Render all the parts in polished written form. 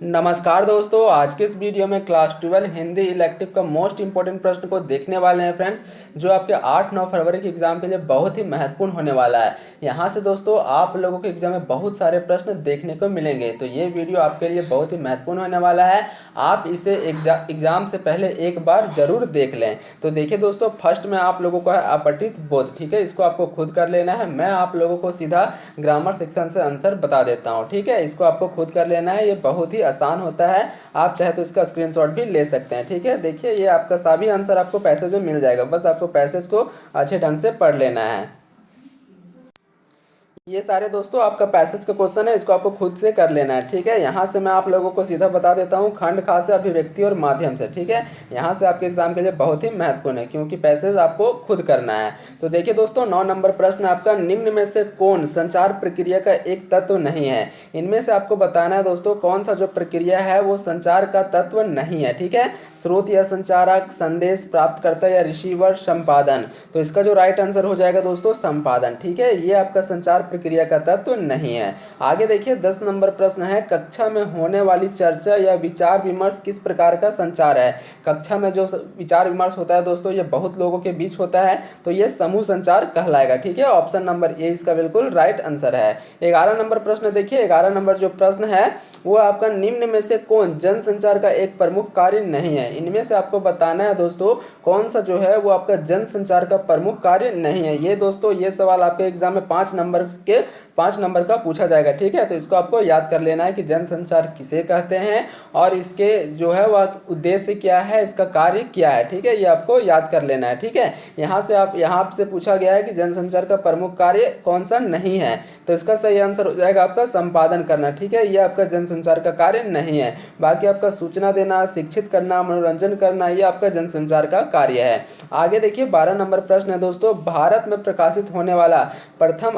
नमस्कार दोस्तों, आज के इस वीडियो में क्लास 12 हिंदी इलेक्टिव का मोस्ट इंपॉर्टेंट प्रश्न को देखने वाले हैं फ्रेंड्स, जो आपके 8-9 फरवरी के एग्जाम के लिए बहुत ही महत्वपूर्ण होने वाला है। यहाँ से दोस्तों आप लोगों के एग्जाम में बहुत सारे प्रश्न देखने को मिलेंगे, तो ये वीडियो आपके लिए बहुत ही महत्वपूर्ण होने वाला है। आप इसे एग्जाम से पहले एक बार जरूर देख लें। तो देखिए दोस्तों, फर्स्ट में आप लोगों को है अपठित बोध, ठीक है, इसको आपको खुद कर लेना है। मैं आप लोगों को सीधा ग्रामर सेक्शन से आंसर बता देता हूँ, ठीक है, इसको आपको खुद कर लेना है। ये बहुत ही आसान होता है, आप चाहे तो इसका स्क्रीनशॉट भी ले सकते हैं, ठीक है। देखिए, ये आपका सभी आंसर आपको पैसेज में मिल जाएगा, बस आपको पैसेज को अच्छे ढंग से पढ़ लेना है। ये सारे दोस्तों आपका पैसेज का क्वेश्चन है, इसको आपको खुद से कर लेना है, ठीक है। यहाँ से मैं आप लोगों को सीधा बता देता हूँ, खंड खा से अभिव्यक्ति और माध्यम से, ठीक है। यहाँ से आपके एग्जाम के लिए बहुत ही महत्वपूर्ण है, क्योंकि पैसेज आपको खुद करना है। तो देखिए दोस्तों, 9 नंबर प्रश्न आपका, निम्न में से कौन संचार प्रक्रिया का एक तत्व नहीं है। इनमें से आपको बताना है दोस्तों, कौन सा जो प्रक्रिया है वो संचार का तत्व नहीं है, ठीक है। स्रोत या संचारक, संदेश प्राप्तकर्ता या रिसीवर, संपादन। तो इसका जो राइट आंसर हो जाएगा दोस्तों संपादन, ठीक है। ये आपका संचार प्रक्रिया का तत्व नहीं है। आगे देखिए, 10 नंबर प्रश्न है, कक्षा में होने वाली चर्चा या विचार विमर्श किस प्रकार का संचार है। कक्षा में जो विचार विमर्श होता है दोस्तों, ये बहुत लोगों के बीच होता है, तो ये समूह संचार कहलाएगा, ठीक है। ऑप्शन नंबर ए इसका बिल्कुल राइट आंसर है। 11 नंबर प्रश्न देखिए, 11 नंबर जो प्रश्न है वो आपका, निम्न में से कौन जनसंचार का एक प्रमुख कार्य नहीं है। इनमें से आपको बताना है दोस्तों, कौन सा जो है वो आपका जनसंचार का प्रमुख कार्य नहीं है। ये दोस्तों, ये सवाल आपके एग्जाम में 5 नंबर का पूछा जाएगा, ठीक है। तो इसको आपको याद कर लेना है कि जनसंचार किसे कहते हैं और इसके जो है वह उद्देश्य क्या है, इसका कार्य क्या है, ठीक है। ये आपको याद कर लेना है, ठीक है। यहाँ से पूछा गया है कि जनसंचार का प्रमुख कार्य कौन सा नहीं है, तो इसका सही आंसर हो जाएगा आपका संपादन करना, ठीक है। ये आपका जनसंचार का कार्य नहीं है। बाकी आपका सूचना देना, शिक्षित करना, मनोरंजन करना, ये आपका जनसंचार का कार्य है। आगे देखिए, 12 नंबर प्रश्न है दोस्तों, भारत में प्रकाशित होने वाला प्रथम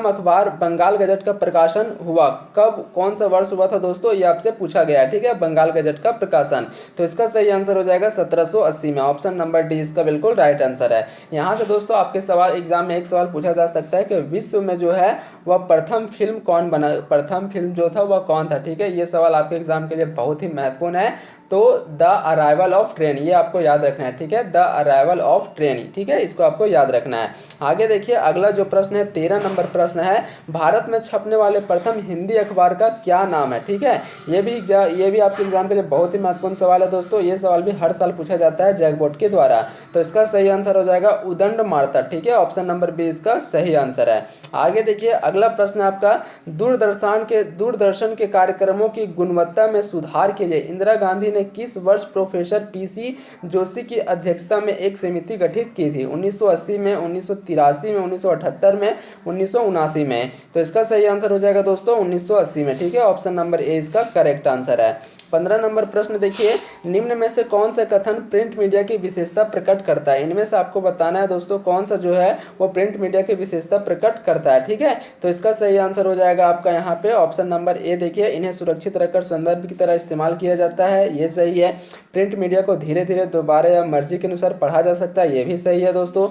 अखबार बंगाल गजट का प्रकाशन हुआ कब, कौन सा वर्ष हुआ था दोस्तों, ये आपसे पूछा गया है, ठीक है। बंगाल गजट का प्रकाशन, तो इसका सही आंसर हो जाएगा 1780 में। ऑप्शन नंबर डी इसका बिल्कुल राइट आंसर है। यहाँ से दोस्तों आपके सवाल एग्जाम में एक सवाल पूछा जा सकता है कि विश्व में जो है वह प्रथम फिल्म कौन बना, प्रथम फिल्म जो था वह कौन था, ठीक है। ये सवाल आपके एग्जाम के लिए बहुत ही महत्वपूर्ण है। तो द अराइवल ऑफ ट्रेन, ये आपको याद रखना है, ठीक है। द अराइवल ऑफ ट्रेन, ठीक है, इसको आपको याद रखना है। आगे देखिए, अगला जो प्रश्न है 13 नंबर प्रश्न है, भारत में छपने वाले प्रथम हिंदी अखबार का क्या नाम है, ठीक है। ये भी आपके एग्जाम के लिए बहुत ही महत्वपूर्ण सवाल है दोस्तों। ये सवाल भी हर साल पूछा जाता है जैक बोर्ड के द्वारा, तो इसका सही आंसर हो जाएगा उदंड मार्तट, ठीक है। ऑप्शन नंबर बी इसका सही आंसर है। आगे देखिए, अगला प्रश्न आपका, दूरदर्शन के कार्यक्रमों की गुणवत्ता में सुधार के लिए इंदिरा गांधी ने किस वर्ष प्रोफेसर पीसी जोशी की अध्यक्षता में एक समिति गठित की थी। 1980 में, 1983 में, 1978 में, 1979 में। तो इसका सही आंसर हो जाएगा दोस्तों 1980 में, ठीक है। ऑप्शन नंबर ए इसका करेक्ट आंसर है। 15 नंबर प्रश्न देखिए, निम्न में से कौन सा कथन प्रिंट मीडिया की विशेषता प्रकट करता है। इनमें से आपको बताना है दोस्तों, कौन सा जो है वो प्रिंट मीडिया की विशेषता प्रकट करता है, ठीक है। तो इसका सही आंसर हो जाएगा आपका यहाँ पे ऑप्शन नंबर ए। देखिए, इन्हें सुरक्षित रखकर संदर्भ की तरह इस्तेमाल किया जाता है, ये सही है। प्रिंट मीडिया को धीरे धीरे दोबारा या मर्जी के अनुसार पढ़ा जा सकता है, ये भी सही है दोस्तों।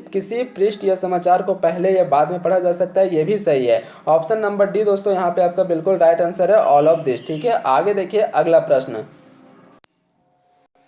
किसी पृष्ठ या समाचार को पहले या बाद में पढ़ा जा सकता है, ये भी सही है। ऑप्शन नंबर डी दोस्तों यहाँ पे आपका बिल्कुल राइट आंसर है, ऑल ऑफ दिस, ठीक है। आगे देखिए, अगला प्रश्न,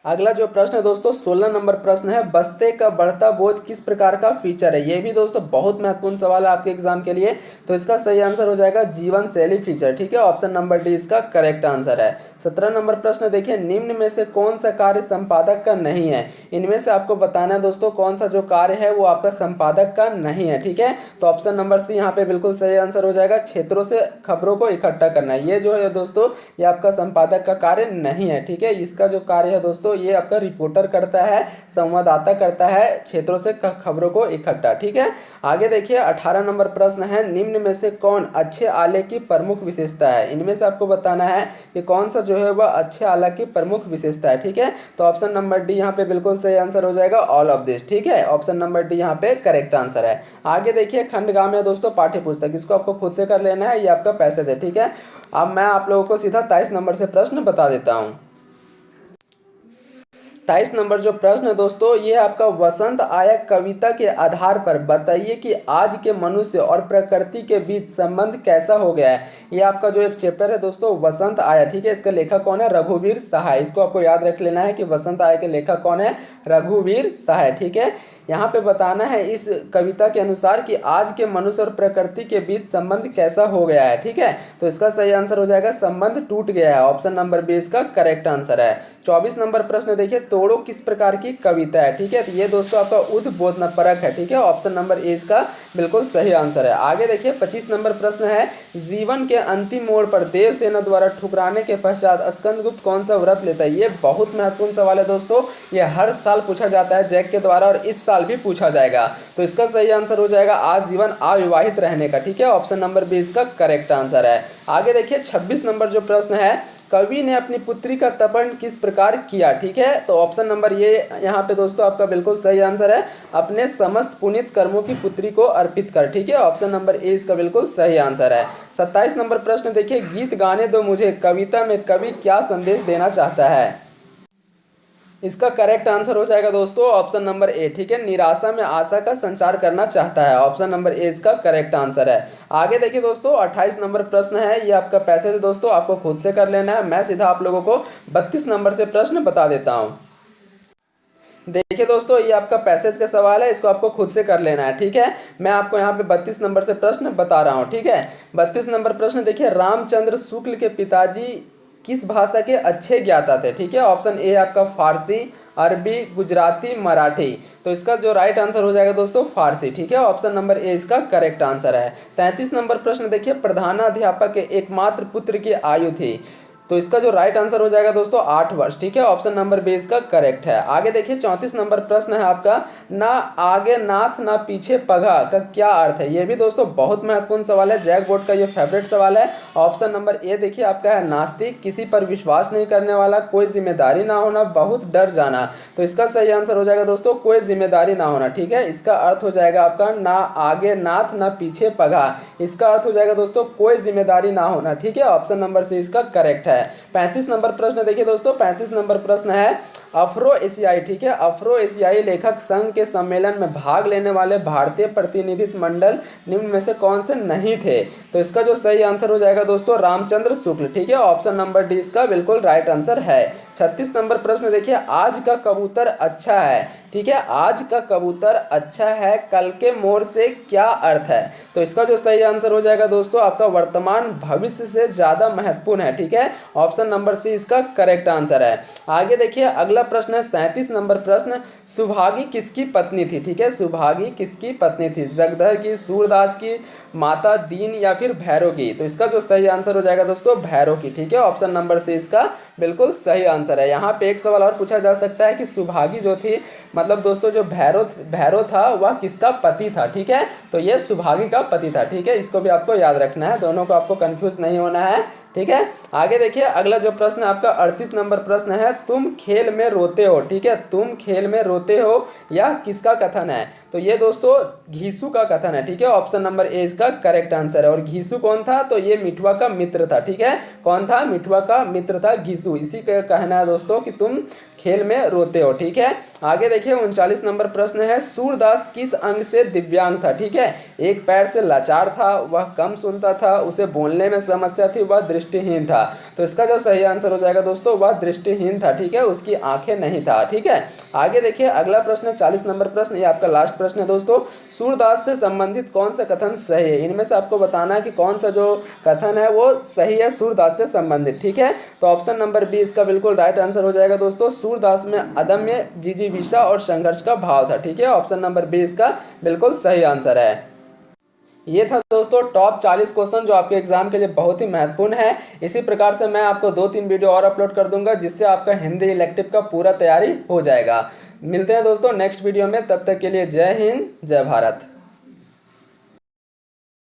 अगला जो प्रश्न है दोस्तों 16 नंबर प्रश्न है, बस्ते का बढ़ता बोझ किस प्रकार का फीचर है। ये भी दोस्तों बहुत महत्वपूर्ण सवाल है आपके एग्जाम के लिए, तो इसका सही आंसर हो जाएगा जीवन शैली फीचर, ठीक है। ऑप्शन नंबर डी इसका करेक्ट आंसर है। 17 नंबर प्रश्न देखिए, निम्न में से कौन सा कार्य संपादक का नहीं है। इनमें से आपको बताना है दोस्तों, कौन सा जो कार्य है वो आपका संपादक का नहीं है, ठीक है। तो ऑप्शन नंबर सी यहाँ पे बिल्कुल सही आंसर हो जाएगा, क्षेत्रों से खबरों को इकट्ठा करना। ये जो है दोस्तों, ये आपका संपादक का कार्य नहीं है, ठीक है। इसका जो कार्य है दोस्तों, ये आपका रिपोर्टर करता है, संवाददाता करता है, क्षेत्रों से खबरों को इकट्ठा, ठीक है। आगे देखिए, 18 नंबर प्रश्न है, निम्न में से कौन अच्छे आले की प्रमुख विशेषता है। इनमें से आपको बताना है कि कौन सा जो है वह अच्छे आले की प्रमुख विशेषता है, ठीक है। तो ऑप्शन नंबर डी यहाँ पे बिल्कुल सही आंसर हो जाएगा, ऑल ऑफ दिस, ठीक है। ऑप्शन नंबर डी यहाँ पे करेक्ट आंसर है। आगे देखिए, खंडगाम है दोस्तों पाठ्य पुस्तक, इसको आपको खुद से कर लेना है, ये आपका पैसेज है, ठीक है। अब मैं आप लोगों को सीधा 23 नंबर से प्रश्न बता देता हूँ। 28 नंबर जो प्रश्न है दोस्तों, ये आपका वसंत आया कविता के आधार पर बताइए कि आज के मनुष्य और प्रकृति के बीच संबंध कैसा हो गया है। ये आपका जो एक चैप्टर है दोस्तों वसंत आया, ठीक है। इसका लेखक कौन है? रघुवीर सहाय। इसको आपको याद रख लेना है कि वसंत आया के लेखक कौन है? रघुवीर सहाय, ठीक है। यहाँ पे बताना है इस कविता के अनुसार कि आज के मनुष्य और प्रकृति के बीच संबंध कैसा हो गया है, ठीक है। तो इसका सही आंसर हो जाएगा संबंध टूट गया है। ऑप्शन नंबर बी इसका करेक्ट आंसर है। 24 नंबर प्रश्न देखिए, तोड़ो किस प्रकार की कविता है, ठीक है। तो ये दोस्तों आपका उद्बोधनपरक है, ठीक है। ऑप्शन नंबर ए इसका बिल्कुल सही आंसर है। आगे देखिए 25 नंबर प्रश्न है, जीवन के अंतिम मोड़ पर देवसेना द्वारा ठुकराने के पश्चात स्कंदगुप्त कौन सा व्रत लेता है। ये बहुत महत्वपूर्ण सवाल है दोस्तों, ये हर साल पूछा जाता है जैक के द्वारा और इस साल भी पूछा जाएगा। तो इसका सही आंसर हो जाएगा आजीवन अविवाहित रहने का, ठीक है। ऑप्शन नंबर बी इसका करेक्ट आंसर है। आगे देखिए 26 नंबर जो प्रश्न है, कवि ने अपनी पुत्री का तर्पण किस प्रकार किया, ठीक है। तो ऑप्शन नंबर ये यहाँ पे दोस्तों आपका बिल्कुल सही आंसर है, अपने समस्त पुनीत कर्मों की पुत्री को अर्पित कर, ठीक है। ऑप्शन नंबर ए इसका बिल्कुल सही आंसर है। 27 नंबर प्रश्न देखिए, गीत गाने दो मुझे कविता में कवि क्या संदेश देना चाहता है। इसका करेक्ट आंसर हो जाएगा दोस्तों ऑप्शन नंबर ए, ठीक है। निराशा में आशा का संचार करना चाहता है। ऑप्शन नंबर ए इसका करेक्ट आंसर है। आगे देखिए दोस्तों 28 नंबर प्रश्न है, ये आपका पैसेज दोस्तों आपको खुद से कर लेना है। मैं सीधा आप लोगों को 32 नंबर से प्रश्न बता देता हूँ। देखिए दोस्तों ये आपका पैसेज का सवाल है, इसको आपको खुद से कर लेना है, ठीक है। मैं आपको यहाँ पे 32 नंबर से प्रश्न बता रहा हूँ, ठीक है। 32 नंबर प्रश्न देखिए, रामचंद्र शुक्ल के पिताजी किस भाषा के अच्छे ज्ञाता थे, ठीक है। ऑप्शन ए आपका फारसी, अरबी, गुजराती, मराठी। तो इसका जो राइट आंसर हो जाएगा दोस्तों फारसी, ठीक है। ऑप्शन नंबर ए इसका करेक्ट आंसर है। 33 नंबर प्रश्न देखिए, प्रधानाध्यापक के एकमात्र पुत्र की आयु थी। तो इसका जो राइट आंसर हो जाएगा दोस्तों 8 वर्ष, ठीक है। ऑप्शन नंबर बी इसका करेक्ट है। आगे देखिए 34 नंबर प्रश्न है आपका, ना आगे नाथ ना पीछे पगा का क्या अर्थ है। ये भी दोस्तों बहुत महत्वपूर्ण सवाल है, जैक बोर्ड का ये फेवरेट सवाल है। ऑप्शन नंबर ए देखिए आपका है नास्तिक, किसी पर विश्वास नहीं करने वाला, कोई जिम्मेदारी ना होना, बहुत डर जाना। तो इसका सही आंसर हो जाएगा दोस्तों कोई जिम्मेदारी ना होना, ठीक है। इसका अर्थ हो जाएगा आपका ना आगे नाथ ना पीछे पगा। इसका अर्थ हो जाएगा दोस्तों कोई जिम्मेदारी ना होना, ठीक है। ऑप्शन नंबर सी इसका करेक्ट है। 35 नंबर प्रश्न देखिए दोस्तों, 35 नंबर प्रश्न है, अफ्रो एशियाई, ठीक है। अफ्रो एशियाई लेखक संघ के सम्मेलन में भाग लेने वाले भारतीय प्रतिनिधित्व मंडल निम्न में से कौन से नहीं थे। तो इसका जो सही आंसर हो जाएगा दोस्तों रामचंद्र शुक्ल, ठीक है। ऑप्शन नंबर डी इसका बिल्कुल राइट आंसर है। 36 नंबर प्रश्न देखिए, आज का कबूतर अच्छा है, ठीक है। आज का कबूतर अच्छा है, कल के मोर से क्या अर्थ है। तो इसका जो सही आंसर हो जाएगा दोस्तों आपका वर्तमान भविष्य से ज़्यादा महत्वपूर्ण है, ठीक है। ऑप्शन नंबर सी इसका करेक्ट आंसर है। आगे देखिए अगला प्रश्न है 37 नंबर प्रश्न, सुभागी किसकी पत्नी थी, ठीक है। सुभागी किसकी पत्नी थी, जगधर की, सूरदास की, माता दीन या फिर भैरव की। तो इसका जो सही आंसर हो जाएगा दोस्तों भैरव की, ठीक है। ऑप्शन नंबर सी इसका बिल्कुल सही आंसर है। यहाँ पे एक सवाल और पूछा जा सकता है कि सुभागी जो थी, मतलब दोस्तों जो भैरव था वह किसका पति था, ठीक है। तो ये सुभागी का पति था, ठीक है। इसको भी आपको याद रखना है, दोनों को आपको कंफ्यूज नहीं होना है, ठीक है। आगे देखिए अगला जो प्रश्न आपका 38 नंबर प्रश्न है, तुम खेल में रोते हो, ठीक है। तुम खेल में रोते हो यह किसका कथन है। तो ये दोस्तों घीसू का कथन है, ठीक है। ऑप्शन नंबर ए इसका करेक्ट आंसर है। और घीसू कौन था, तो ये मिठुआ का मित्र था, ठीक है। कौन था, मिठुआ का मित्र था घीसू। इसी का कहना है दोस्तों कि तुम खेल में रोते हो, ठीक है। आगे देखिए 39 नंबर प्रश्न है, सूरदास किस अंग से दिव्यांग था, ठीक है। एक पैर से लाचार था, वह कम सुनता था, उसे बोलने में समस्या थी, वह दृष्टिहीन था। तो इसका जो सही आंसर हो जाएगा दोस्तों वह दृष्टिहीन था, ठीक है। उसकी आंखें नहीं था, ठीक है। आगे देखिए अगला प्रश्न 40 नंबर प्रश्न, ये आपका लास्ट प्रश्न है दोस्तों, सूरदास से संबंधित कौन सा कथन सही है। इनमें से आपको बताना है कि कौन सा जो कथन है वो सही है सूरदास से संबंधित, ठीक है। तो ऑप्शन नंबर बी इसका बिल्कुल राइट आंसर हो जाएगा दोस्तों, सूरदास में अदम्य जिजीविषा और संघर्ष का भाव था, ठीक है। ऑप्शन नंबर बी इसका बिल्कुल सही आंसर है। ये था दोस्तों टॉप 40 क्वेश्चन जो आपके एग्जाम के लिए बहुत ही महत्वपूर्ण है। इसी प्रकार से मैं आपको 2-3 वीडियो और अपलोड कर दूंगा जिससे आपका हिंदी इलेक्टिव का पूरा तैयारी हो जाएगा। मिलते हैं दोस्तों नेक्स्ट वीडियो में, तब तक के लिए जय हिंद जय भारत।